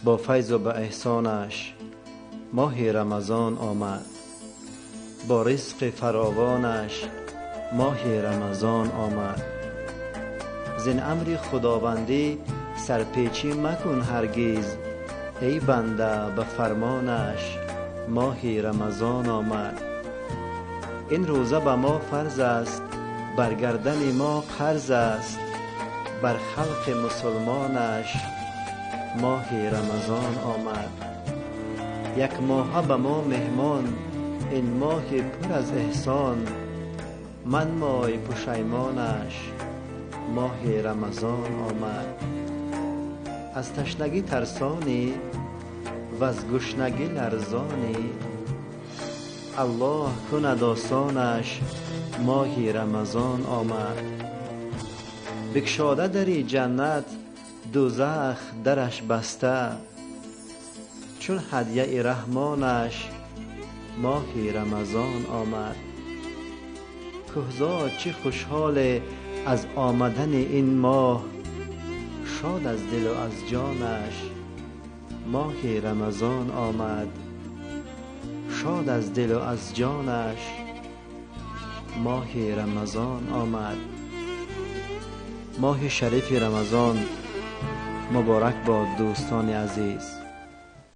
با فیض و با احسانش ماه رمضان آمد. با رزق فراوانش ماه رمضان آمد. زین امر خداوندی سرپیچی مکن هرگز، ای بنده به فرمانش ماه رمضان آمد. این روزه به ما فرض است، بر گردن ما قرض است، بر خلق مسلمانش ماه رمضان آمد. یک ماه به ما مهمان، این ماه پر از احسان، من مای پشیمانش ماه رمضان آمد. از تشنگی ترسانی و از گشنگی لرزانی، الله کند آسانش ماه رمضان آمد. بگشاده دری جنت، دوزخ درش بسته، چون هدیه رحمانش ماه رمضان آمد. کهزاد چه خوشحال از آمدن این ماه، شاد از دل و از جانش ماه رمضان آمد. شاد از دل و از جانش ماه رمضان آمد. ماه شریف رمضان مبارک باد دوستان عزیز.